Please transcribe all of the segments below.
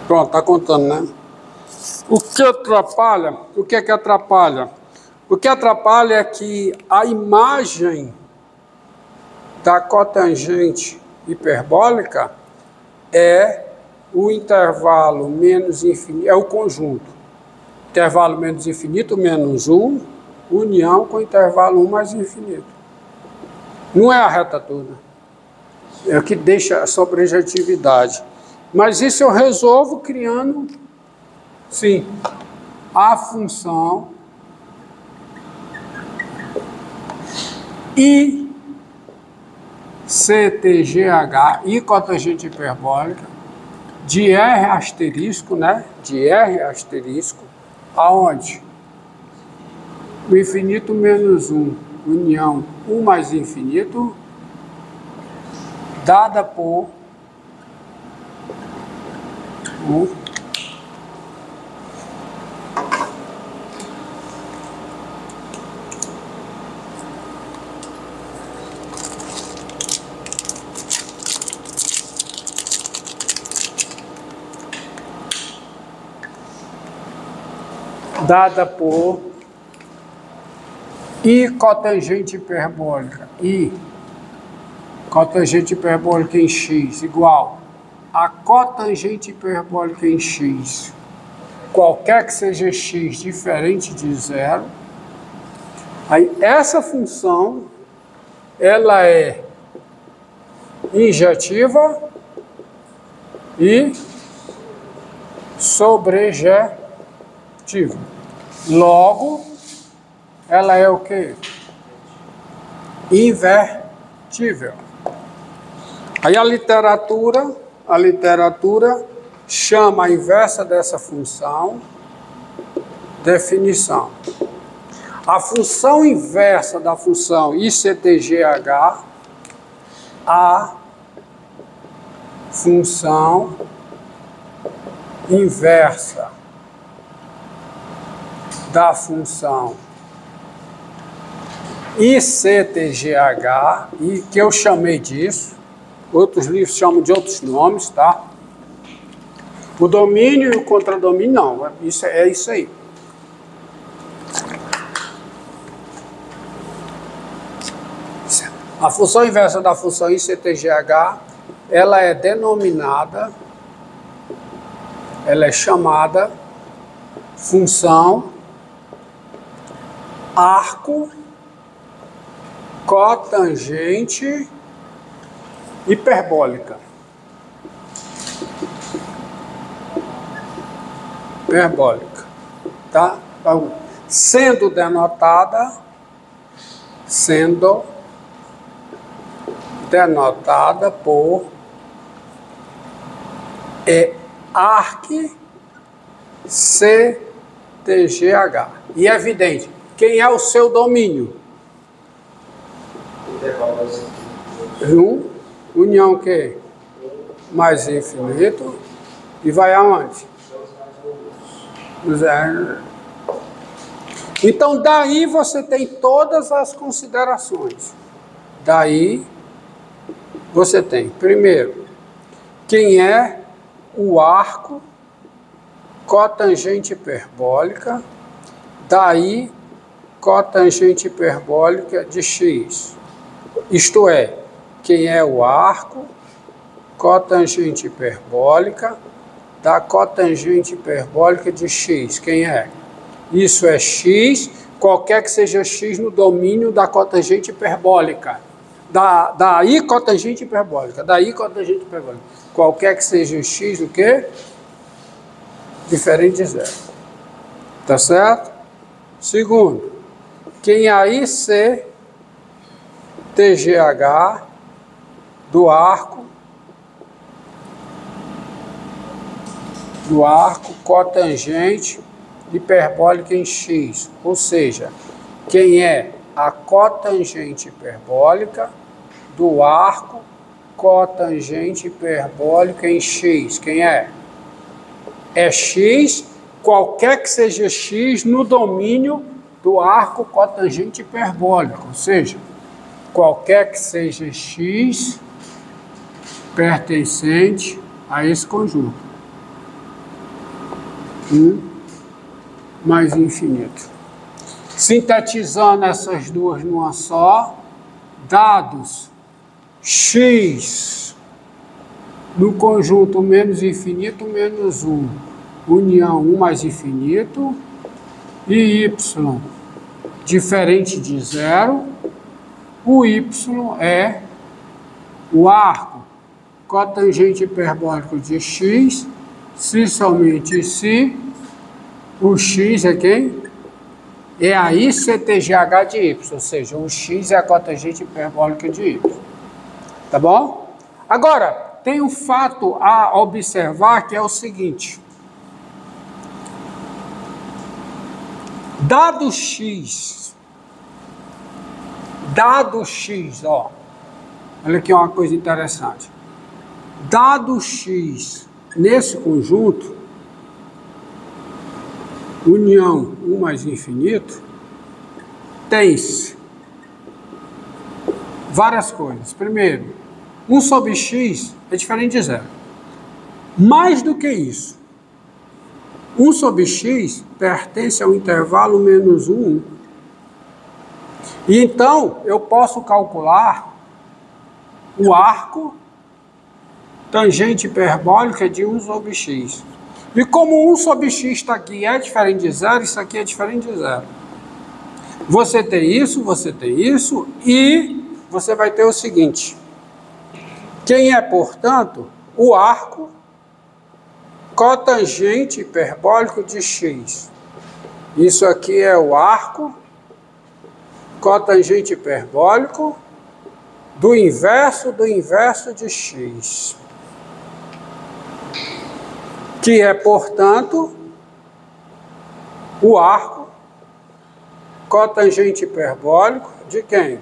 Pronto, tá contando, né? O que atrapalha? O que é que atrapalha? O que atrapalha é que a imagem da cotangente hiperbólica é o intervalo menos infinito, é o conjunto. Intervalo menos infinito menos 1, união com intervalo 1 mais infinito. Não é a reta toda. É o que deixa a sobrejetividade. Mas isso eu resolvo criando, sim, a função I CTGH, I cotangente hiperbólica, de R asterisco, né? De R asterisco, aonde? O infinito menos 1, união 1 mais infinito, dada por 1. Dada por I cotangente hiperbólica, I cotangente hiperbólica em x igual a cotangente hiperbólica em x, qualquer que seja x diferente de zero. Aí essa função, ela é injetiva e sobrejetiva. Logo, ela é o quê? Invertível. Aí a literatura chama a inversa dessa função definição. A função inversa da função ICTGH, a função inversa da função ICTGH, e que eu chamei disso, outros livros chamam de outros nomes, tá? O domínio e o contradomínio não, isso é isso aí. A função inversa da função ICTGH, ela é denominada, ela é chamada função arco cotangente hiperbólica. Hiperbólica, tá? Então, sendo denotada por arc CTGH. E é evidente, quem é o seu domínio? União o quê? Mais infinito. E vai aonde? Zero. Então, daí você tem todas as considerações. Daí você tem, primeiro, quem é o arco cotangente hiperbólica, daí cotangente hiperbólica de x. Isto é, quem é o arco cotangente hiperbólica da cotangente hiperbólica de x. Quem é? Isso é x, qualquer que seja x no domínio da cotangente hiperbólica. Daí cotangente hiperbólica. Daí cotangente hiperbólica. Qualquer que seja x, o quê? Diferente de zero. Tá certo? Segundo, quem é ICTGH do arco cotangente hiperbólica em x, ou seja, quem é a cotangente hiperbólica do arco cotangente hiperbólica em x. Quem é? É x, qualquer que seja x no domínio do arco cotangente hiperbólico, ou seja, qualquer que seja x pertencente a esse conjunto. 1 mais infinito. Sintetizando essas duas numa só, dados x no conjunto menos infinito menos 1, união 1 mais infinito, e y diferente de zero, o y é o arco cotangente hiperbólico de x, se somente se o x é quem? É a ICTGH de y, ou seja, o x é a cotangente hiperbólica de y. Tá bom? Agora, tem um fato a observar que é o seguinte. Dado x, ó, olha aqui uma coisa interessante. Dado x nesse conjunto, união 1 mais infinito, tem-se várias coisas. Primeiro, 1 sobre x é diferente de zero. Mais do que isso, 1 sobre x pertence ao intervalo menos 1, 1. E então, eu posso calcular o arco tangente hiperbólica de 1 sobre x. E como 1 sobre x está aqui é diferente de zero, isso aqui é diferente de zero. Você tem isso e você vai ter o seguinte. Quem é, portanto, o arco cotangente hiperbólico de x. Isso aqui é o arco cotangente hiperbólico do inverso de x. Que é, portanto, o arco cotangente hiperbólico de quem?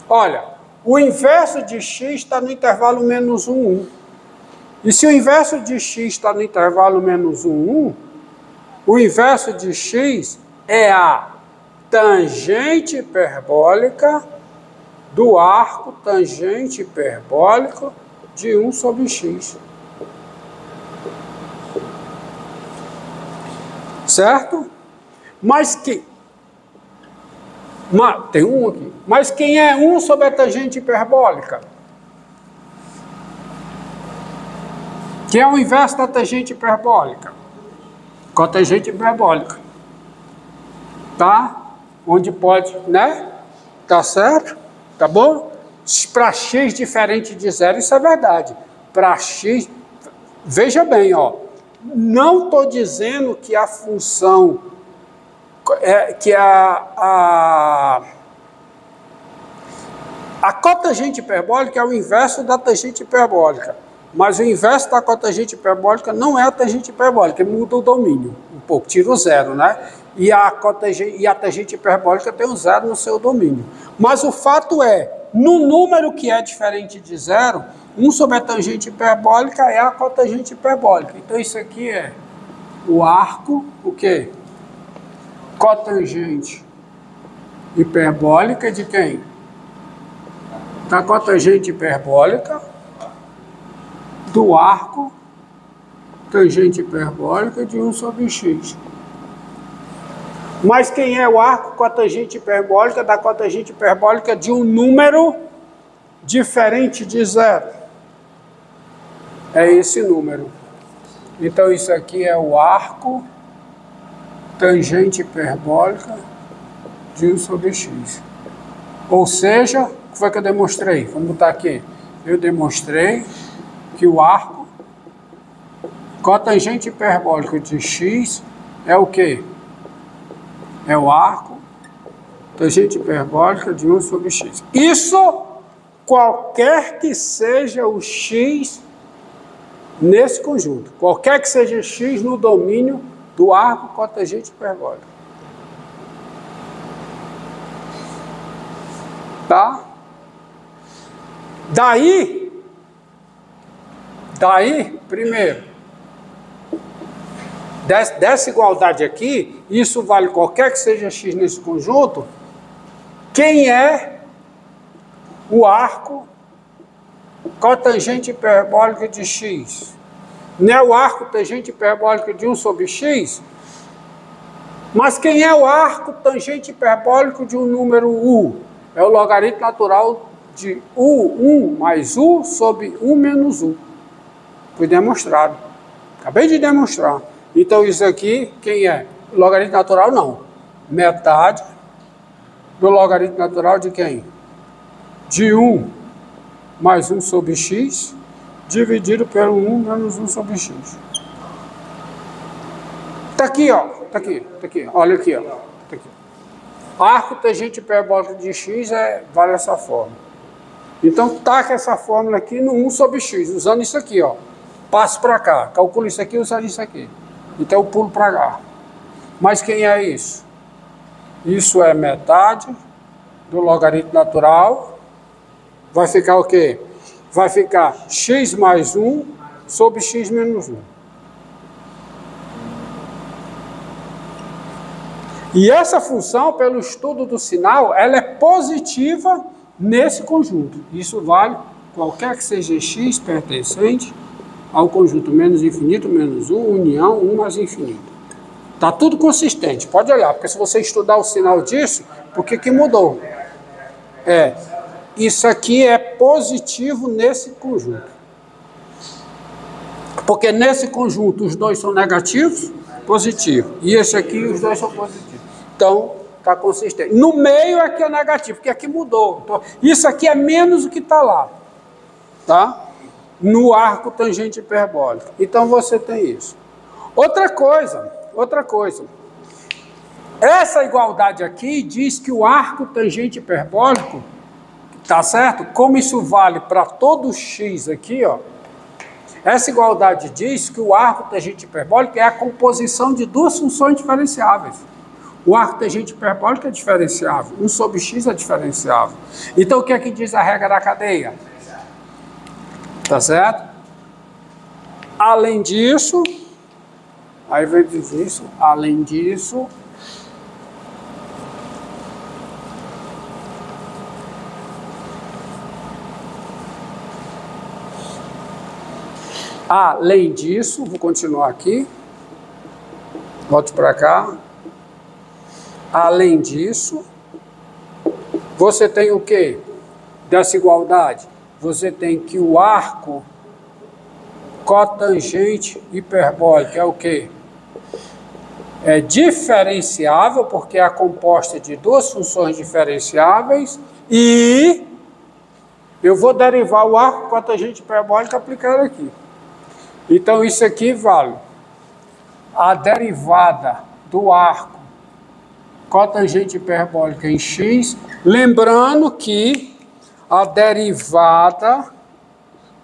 Olha, o inverso de x está no intervalo menos 1, 1. E se o inverso de x está no intervalo menos 1, 1, o inverso de x é a tangente hiperbólica do arco tangente hiperbólico de 1 sobre x. Certo? Mas que... tem um aqui. Mas quem é 1 sobre a tangente hiperbólica? Que é o inverso da tangente hiperbólica? Cotangente hiperbólica. Tá? Onde pode, né? Tá certo? Tá bom? Para x diferente de zero, isso é verdade. Para x, veja bem, ó. Não estou dizendo que a função, que a cotangente hiperbólica é o inverso da tangente hiperbólica. Mas o inverso da cotangente hiperbólica não é a tangente hiperbólica, ele muda o domínio um pouco, tira o zero, né? E a tangente hiperbólica tem o zero no seu domínio. Mas o fato é, no número que é diferente de zero, 1 sobre a tangente hiperbólica é a cotangente hiperbólica. Então isso aqui é o arco, o quê? Cotangente hiperbólica de quem? Da cotangente hiperbólica do arco tangente hiperbólica de 1 sobre x. Mas quem é o arco cotangente hiperbólica da cotangente hiperbólica de um número diferente de zero? É esse número. Então isso aqui é o arco tangente hiperbólica de 1 sobre x. Ou seja, o que foi que eu demonstrei? Vamos botar aqui. Eu demonstrei que o arco cotangente hiperbólico de x é o quê? É o arco tangente hiperbólica de 1 sobre x. Isso, qualquer que seja o x nesse conjunto. Qualquer que seja x no domínio do arco cotangente hiperbólico. Tá? Daí, primeiro, dessa igualdade aqui, isso vale qualquer que seja x nesse conjunto, quem é o arco cotangente hiperbólico de x? Não é o arco tangente hiperbólico de 1 sobre x? Mas quem é o arco tangente hiperbólico de um número u? É o logaritmo natural de u1 mais u sobre 1 menos u. Foi demonstrado. Acabei de demonstrar. Então isso aqui, quem é? O logaritmo natural não. Metade do logaritmo natural de quem? De 1 mais 1 sobre x, dividido pelo 1 menos 1 sobre x. Tá aqui, ó. Tá aqui. Olha aqui, ó. Tá aqui. Arco tangente hiperbólico de x vale essa fórmula. Então, taca essa fórmula aqui no 1 sobre x, usando isso aqui, ó. Passo para cá. Calculo isso aqui usando isso aqui. Então, eu pulo para cá. Mas quem é isso? Isso é metade do logaritmo natural. Vai ficar o quê? Vai ficar x mais 1 sobre x menos 1. E essa função, pelo estudo do sinal, ela é positiva nesse conjunto. Isso vale qualquer que seja x pertencente ao conjunto menos infinito, menos 1, união, 1 mais infinito. Está tudo consistente, pode olhar, porque se você estudar o sinal disso, por que mudou? Isso aqui é positivo nesse conjunto. Porque nesse conjunto os dois são negativos, positivo. E esse aqui os dois são positivos. Então, está consistente. No meio é que é negativo, porque aqui mudou. Então, isso aqui é menos do que está lá. Tá? No arco tangente hiperbólico. Então, você tem isso. Outra coisa. Essa igualdade aqui diz que o arco tangente hiperbólico, tá certo? Como isso vale para todo x aqui, ó. Essa igualdade diz que o arco tangente hiperbólico é a composição de duas funções diferenciáveis. O arco tangente hiperbólico é diferenciável, 1 sobre x é diferenciável. Então, o que é que diz a regra da cadeia? Tá certo? Além disso, aí vai dizer isso, além disso, vou continuar aqui, volto para cá. Além disso, você tem o quê? Dessa igualdade, você tem que o arco cotangente hiperbólico é o quê? É diferenciável, porque é composta de duas funções diferenciáveis, e eu vou derivar o arco cotangente hiperbólico aplicado aqui. Então, isso aqui vale a derivada do arco cotangente hiperbólica em x, lembrando que a derivada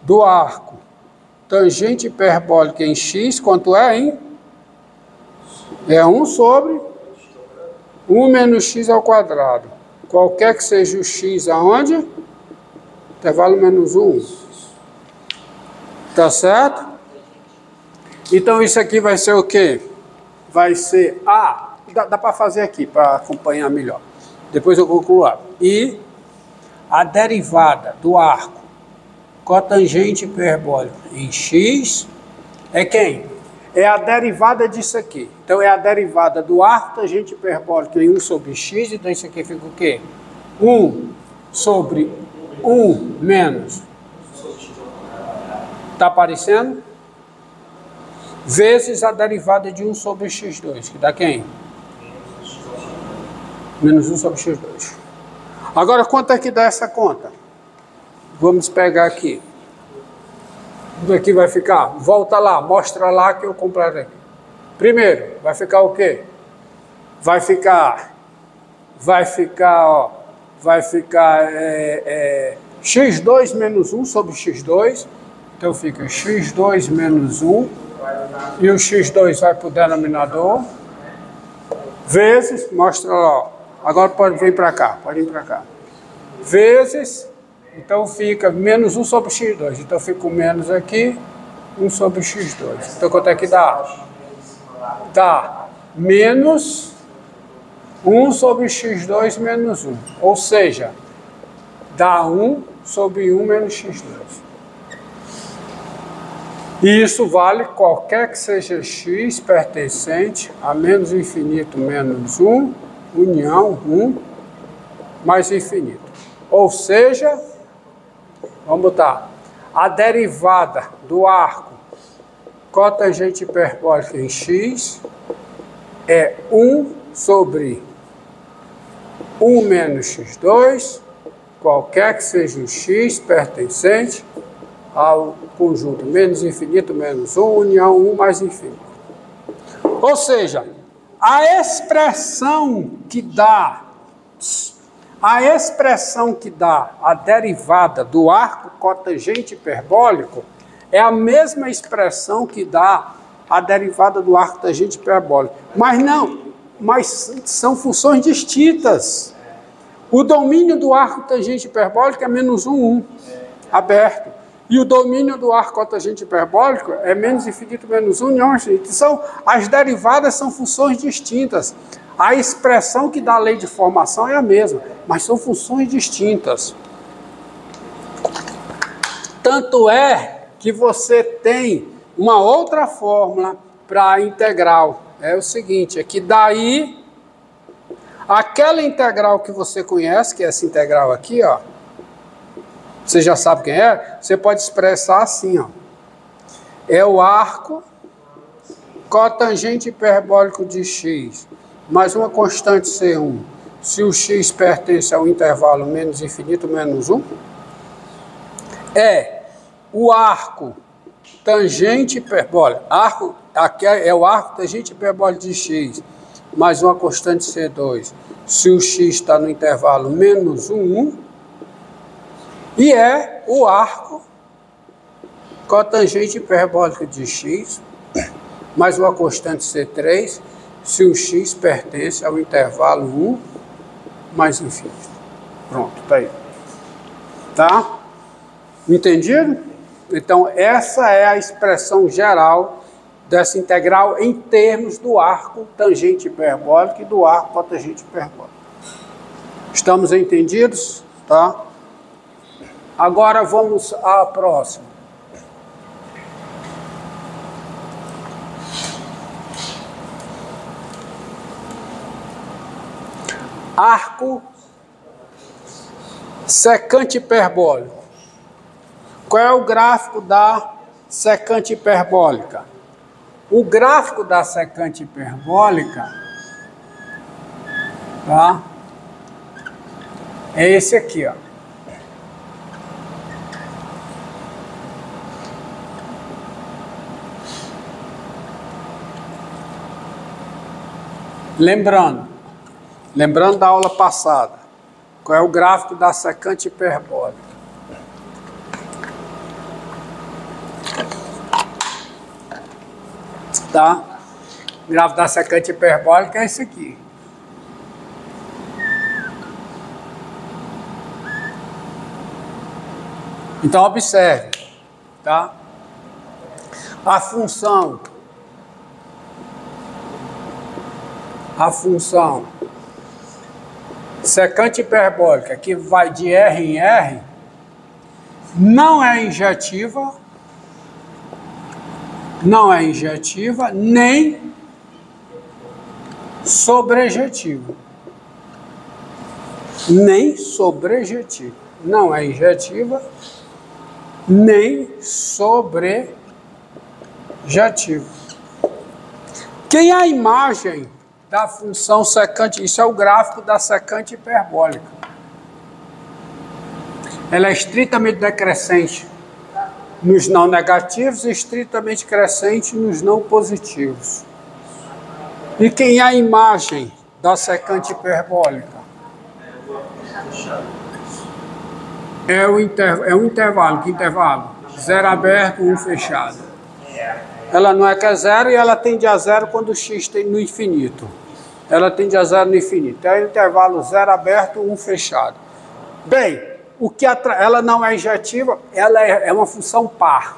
do arco tangente hiperbólica em x, quanto é, hein? É 1 sobre 1 menos x ao quadrado. Qualquer que seja o x aonde? Intervalo menos 1. Tá certo? Então isso aqui vai ser o quê? Vai ser dá para fazer aqui, para acompanhar melhor. Depois eu concluo. E a derivada do arco cotangente hiperbólico em x é quem? É a derivada disso aqui. Então é a derivada do arco tangente hiperbólico em 1 sobre x, então isso aqui fica o quê? 1 sobre 1 menos. Está aparecendo? Vezes a derivada de 1 sobre x2, que dá quem? Menos 1 sobre x2. Agora, quanto é que dá essa conta? Vamos pegar aqui. Tudo aqui vai ficar, volta lá, mostra lá que eu completo aqui. Primeiro, vai ficar o quê? Vai ficar x2 menos 1 sobre x2. Então fica x2 menos 1. E o x2 vai para o denominador. Vezes, mostra lá. Agora pode vir para cá, pode ir para cá. Vezes, então fica menos 1 sobre x2. Então fica o menos aqui, 1 sobre x2. Então quanto é que dá? Dá menos 1 sobre x2 menos 1. Ou seja, dá 1 sobre 1 menos x2. E isso vale qualquer que seja x pertencente a menos infinito menos 1, união 1, mais infinito. Ou seja, vamos botar a derivada do arco cotangente hiperbólica em x é 1 sobre 1 menos x2, qualquer que seja o x pertencente ao conjunto menos infinito menos 1, união 1 mais infinito. Ou seja, a expressão que dá a derivada do arco cotangente hiperbólico é a mesma expressão que dá a derivada do arco tangente hiperbólico. Mas são funções distintas. O domínio do arco tangente hiperbólico é menos 1, 1, aberto. E o domínio do arco cotangente hiperbólico é menos infinito menos 1, união infinito. As derivadas são funções distintas. A expressão que dá a lei de formação é a mesma, mas são funções distintas. Tanto é que você tem uma outra fórmula para a integral. É o seguinte, é que daí, aquela integral que você conhece, que é essa integral aqui, ó, você já sabe quem é, você pode expressar assim, ó. É o arco cotangente hiperbólico de x mais uma constante C1, se o x pertence ao intervalo menos infinito menos 1, é o arco tangente hiperbólico, aqui é o arco tangente hiperbólico de x mais uma constante C2, se o x está no intervalo menos 1, 1, e é o arco cotangente hiperbólico de x mais uma constante C3, se o x pertence ao intervalo 1 mais infinito. Pronto, tá aí. Tá? Entendido? Então, essa é a expressão geral dessa integral em termos do arco tangente hiperbólico e do arco cotangente hiperbólico. Estamos entendidos? Tá? Agora vamos à próxima. Arco secante hiperbólico. Qual é o gráfico da secante hiperbólica? O gráfico da secante hiperbólica, tá? É esse aqui, ó. Lembrando da aula passada, qual é o gráfico da secante hiperbólica? Tá? O gráfico da secante hiperbólica é esse aqui. Então observe, tá? A função secante hiperbólica, que vai de R em R, não é injetiva, nem sobrejetiva. Não é injetiva, nem sobrejetiva. Quem é a imagem da função secante? Isso é o gráfico da secante hiperbólica. Ela é estritamente decrescente nos não negativos e estritamente crescente nos não positivos. E quem é a imagem da secante hiperbólica? É um intervalo. Que intervalo? 0 aberto, 1 fechado. Ela não é que é zero e ela tende a zero quando o x tem no infinito. Ela tende a zero no infinito. É o intervalo 0 aberto, 1 fechado. Bem, ela não é injetiva, ela é uma função par.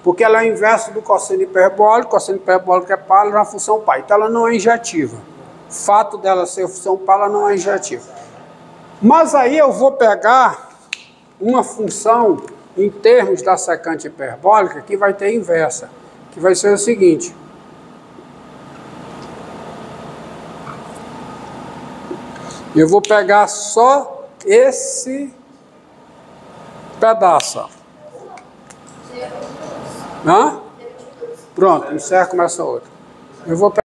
Porque ela é o inverso do cosseno hiperbólico é par, ela é uma função par. Então ela não é injetiva. O fato dela ser função par, ela não é injetiva. Mas aí eu vou pegar uma função em termos da secante hiperbólica, que vai ter inversa, que vai ser o seguinte. Eu vou pegar só esse pedaço. Ó. Hã? Pronto, encerra, começa outro. Eu vou pegar